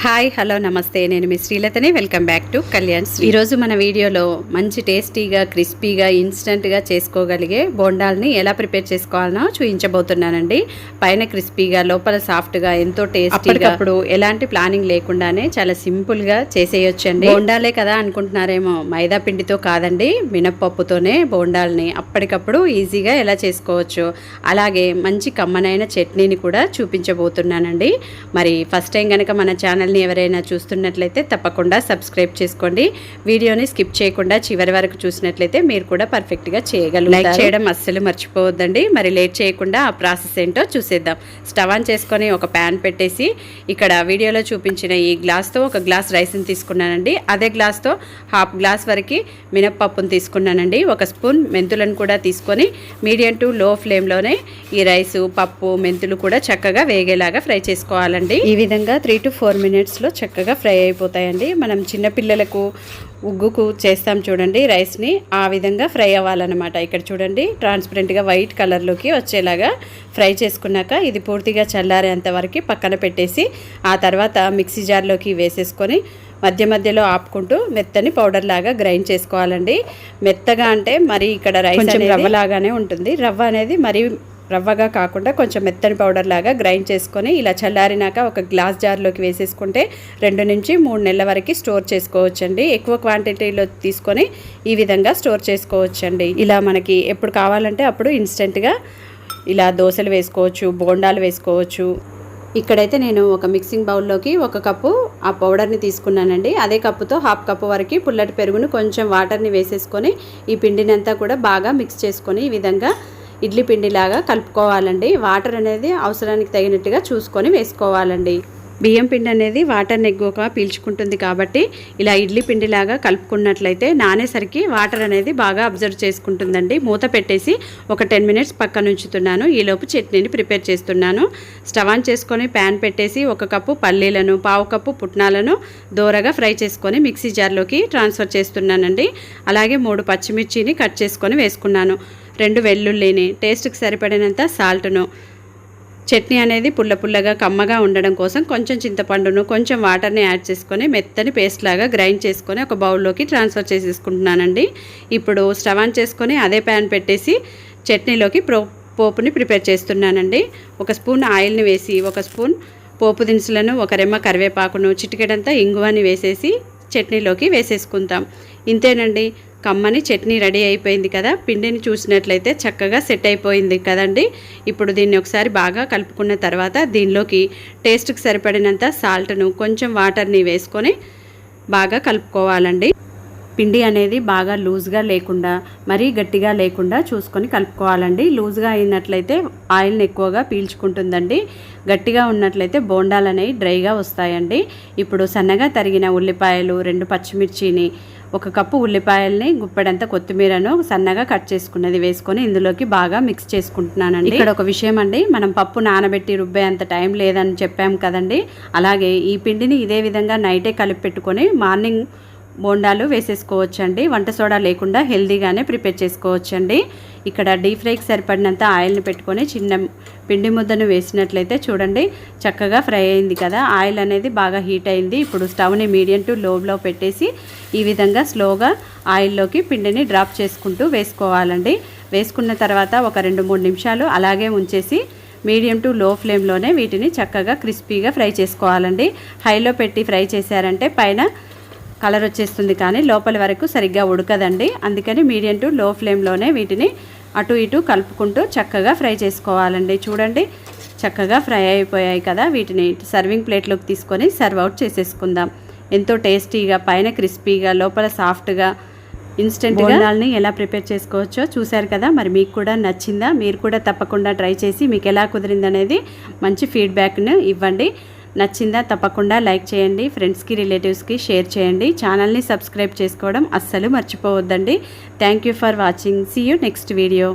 Hi hello నమస్తే, నేను మీ శ్రీలతని. Welcome back to Kalyanshri. ఈరోజు మన వీడియోలో మంచి టేస్టీగా క్రిస్పీగా ఇన్స్టెంట్గా చేసుకోగలిగే బోండాల్ని ఎలా ప్రిపేర్ చేసుకోవాలనో చూపించబోతున్నానండి. పైన క్రిస్పీగా లోపల సాఫ్ట్గా ఎంతో టేస్టీగా, అప్పుడు ఎలాంటి ప్లానింగ్ లేకుండానే చాలా సింపుల్గా చేసేయొచ్చండి. బోండాలే కదా అనుకుంటున్నారేమో, మైదా పిండితో కాదండి, మినప్పప్పుతోనే బోండాల్ని అప్పటికప్పుడు ఈజీగా ఎలా చేసుకోవచ్చు. అలాగే మంచి కమ్మనైన చట్నీని కూడా చూపించబోతున్నానండి. మరి ఫస్ట్ టైం కనుక మన ఛానల్ ఎవరైనా చూస్తున్నట్లయితే తప్పకుండా సబ్స్క్రైబ్ చేసుకోండి. వీడియోని స్కిప్ చేయకుండా చివరి వరకు చూసినట్లయితే మీరు కూడా పర్ఫెక్ట్గా చేయగలరు. లైక్ చేయడం అస్సలు మర్చిపోవద్దండి. మరి లేట్ చేయకుండా ఆ ప్రాసెస్ ఏంటో చూసేద్దాం. స్టవ్ ఆన్ చేసుకొని ఒక ప్యాన్ పెట్టేసి, ఇక్కడ వీడియోలో చూపించిన ఈ గ్లాస్తో ఒక గ్లాస్ రైస్ని తీసుకున్నానండి. అదే గ్లాస్తో హాఫ్ గ్లాస్ వరకు మినప్పప్పును తీసుకున్నానండి. ఒక స్పూన్ మెంతులను కూడా తీసుకొని మీడియం టు లో ఫ్లేమ్లోనే ఈ రైసు, పప్పు, మెంతులు కూడా చక్కగా వేగేలాగా ఫ్రై చేసుకోవాలండి. ఈ విధంగా 3 to 4 మినిట్స్లో చక్కగా ఫ్రై అయిపోతాయండి. మనం చిన్నపిల్లలకు ఉగ్గుకు చేస్తాం చూడండి రైస్ని, ఆ విధంగా ఫ్రై అవ్వాలన్నమాట. ఇక్కడ చూడండి ట్రాన్స్పరెంట్గా వైట్ కలర్లోకి వచ్చేలాగా ఫ్రై చేసుకున్నాక ఇది పూర్తిగా చల్లారేంత వరకు పక్కన పెట్టేసి, ఆ తర్వాత మిక్సీ జార్లోకి వేసేసుకొని మధ్య మధ్యలో ఆపుకుంటూ మెత్తని పౌడర్ లాగా గ్రైండ్ చేసుకోవాలండి. మెత్తగా అంటే మరి ఇక్కడ రైస్ రవ్వలాగానే ఉంటుంది. రవ్వ అనేది మరి రవ్వగా కాకుండా కొంచెం మెత్తని పౌడర్ లాగా గ్రైండ్ చేసుకొని ఇలా చల్లారినాక ఒక గ్లాస్ జార్లోకి వేసేసుకుంటే 2 నుంచి 3 నెలల వరకు స్టోర్ చేసుకోవచ్చండి. ఎక్కువ క్వాంటిటీలో తీసుకొని ఈ విధంగా స్టోర్ చేసుకోవచ్చండి. ఇలా మనకి ఎప్పుడు కావాలంటే అప్పుడు ఇన్స్టెంట్గా ఇలా దోశలు వేసుకోవచ్చు, బోండాలు వేసుకోవచ్చు. ఇక్కడైతే నేను ఒక మిక్సింగ్ బౌల్లోకి 1 కప్పు ఆ పౌడర్ని తీసుకున్నానండి. అదే కప్పుతో హాఫ్ కప్పు వరకు పుల్లటి పెరుగును కొంచెం వాటర్ని వేసేసుకొని ఈ పిండిని అంతా కూడా బాగా మిక్స్ చేసుకొని ఈ విధంగా ఇడ్లీ పిండిలాగా కలుపుకోవాలండి. వాటర్ అనేది అవసరానికి తగినట్టుగా చూసుకొని వేసుకోవాలండి. బియ్యం పిండి అనేది వాటర్ని ఎక్కువగా పీల్చుకుంటుంది కాబట్టి ఇలా ఇడ్లీ పిండిలాగా కలుపుకున్నట్లయితే నానేసరికి వాటర్ అనేది బాగా అబ్జర్వ్ చేసుకుంటుందండి. మూత పెట్టేసి ఒక 10 మినిట్స్ పక్కన ఉంచుతున్నాను. ఈలోపు చట్నీని ప్రిపేర్ చేస్తున్నాను. స్టవ్ ఆన్ చేసుకొని ప్యాన్ పెట్టేసి 1 కప్పు పల్లీలను, 1/2 కప్పు పుట్నాలను దోరగా ఫ్రై చేసుకొని మిక్సీ జార్లోకి ట్రాన్స్ఫర్ చేస్తున్నానండి. అలాగే 3 పచ్చిమిర్చిని కట్ చేసుకొని వేసుకున్నాను. 2 వెల్లుల్లిని, టేస్ట్కి సరిపడినంత సాల్ట్ను. చట్నీ అనేది పుల్లగా కమ్మగా ఉండడం కోసం కొంచెం చింతపండును, కొంచెం వాటర్ని యాడ్ చేసుకొని మెత్తని పేస్ట్ లాగా గ్రైండ్ చేసుకొని ఒక బౌల్లోకి ట్రాన్స్ఫర్ చేసేసుకుంటున్నానండి. ఇప్పుడు స్టవ్ ఆన్ చేసుకొని అదే ప్యాన్ పెట్టేసి చట్నీలోకి పోపుని ప్రిపేర్ చేస్తున్నానండి. 1 స్పూన్ ఆయిల్ని వేసి, 1 స్పూన్ పోపు దినుసులను, 1 రెమ్మ కరివేపాకును, చిటికెడంతా ఇంగువని వేసేసి చట్నీలోకి వేసేసుకుంటాం. ఇంతేనండి, కమ్మని చట్నీ రెడీ అయిపోయింది కదా. పిండిని చూసినట్లయితే చక్కగా సెట్ అయిపోయింది కదండి. ఇప్పుడు దీన్ని ఒకసారి బాగా కలుపుకున్న తర్వాత దీనిలోకి టేస్ట్కి సరిపడినంత సాల్ట్ను, కొంచెం వాటర్ని వేసుకొని బాగా కలుపుకోవాలండి. పిండి అనేది బాగా లూజ్గా లేకుండా మరీ గట్టిగా లేకుండా చూసుకొని కలుపుకోవాలండి. లూజ్గా అయినట్లయితే ఆయిల్ని ఎక్కువగా పీల్చుకుంటుందండి. గట్టిగా ఉన్నట్లయితే బోండాలు అనేవి డ్రైగా వస్తాయండి. ఇప్పుడు సన్నగా తరిగిన ఉల్లిపాయలు, 2 పచ్చిమిర్చిని, 1 కప్పు ఉల్లిపాయల్ని, గుప్పెడంత కొత్తిమీరను సన్నగా కట్ చేసుకున్నది వేసుకొని ఇందులోకి బాగా మిక్స్ చేసుకుంటున్నానండి. ఇక్కడ ఒక విషయం అండి, మనం పప్పు నానబెట్టి రుబ్బే అంత టైం లేదని చెప్పాం కదండి. అలాగే ఈ పిండిని ఇదే విధంగా నైటే కలిపి పెట్టుకొని మార్నింగ్ బోండాలు వేసేసుకోవచ్చండి. వంట సోడా లేకుండా హెల్దీగానే ప్రిపేర్ చేసుకోవచ్చండి. ఇక్కడ డీప్ ఫ్రైకి సరిపడినంత ఆయిల్ని పెట్టుకొని చిన్న పిండి ముద్దను వేసినట్లయితే చూడండి చక్కగా ఫ్రై అయింది కదా. ఆయిల్ అనేది బాగా హీట్ అయింది. ఇప్పుడు స్టవ్ని మీడియం టు లోలో పెట్టేసి ఈ విధంగా స్లోగా ఆయిల్లోకి పిండిని డ్రాప్ చేసుకుంటూ వేసుకోవాలండి. వేసుకున్న తర్వాత ఒక 2-3 నిమిషాలు అలాగే ఉంచేసి మీడియం టు లో ఫ్లేమ్లోనే వీటిని చక్కగా క్రిస్పీగా ఫ్రై చేసుకోవాలండి. హైలో పెట్టి ఫ్రై చేశారంటే పైన కలర్ వచ్చేస్తుంది కానీ లోపల వరకు సరిగ్గా ఉడకదండి. అందుకని మీడియం టు లో ఫ్లేమ్లోనే వీటిని అటు ఇటు కలుపుకుంటూ చక్కగా ఫ్రై చేసుకోవాలండి. చూడండి చక్కగా ఫ్రై అయిపోయాయి కదా. వీటిని సర్వింగ్ ప్లేట్లోకి తీసుకొని సర్వ్ అవుట్ చేసేసుకుందాం. ఎంతో టేస్టీగా, పైన క్రిస్పీగా, లోపల సాఫ్ట్గా ఇన్స్టెంట్ బోండాల్ని ఎలా ప్రిపేర్ చేసుకోవచ్చో చూశారు కదా. మరి మీకు కూడా నచ్చిందా? మీరు కూడా తప్పకుండా ట్రై చేసి మీకు ఎలా కుదిరిందనేది మంచి ఫీడ్బ్యాక్ను ఇవ్వండి. నచ్చిందా? తప్పకుండా లైక్ చేయండి. ఫ్రెండ్స్కి, రిలేటివ్స్కి షేర్ చేయండి. ఛానల్ని సబ్స్క్రైబ్ చేసుకోవడం అస్సలు మర్చిపోవద్దండి. Thank you for watching. See you next video.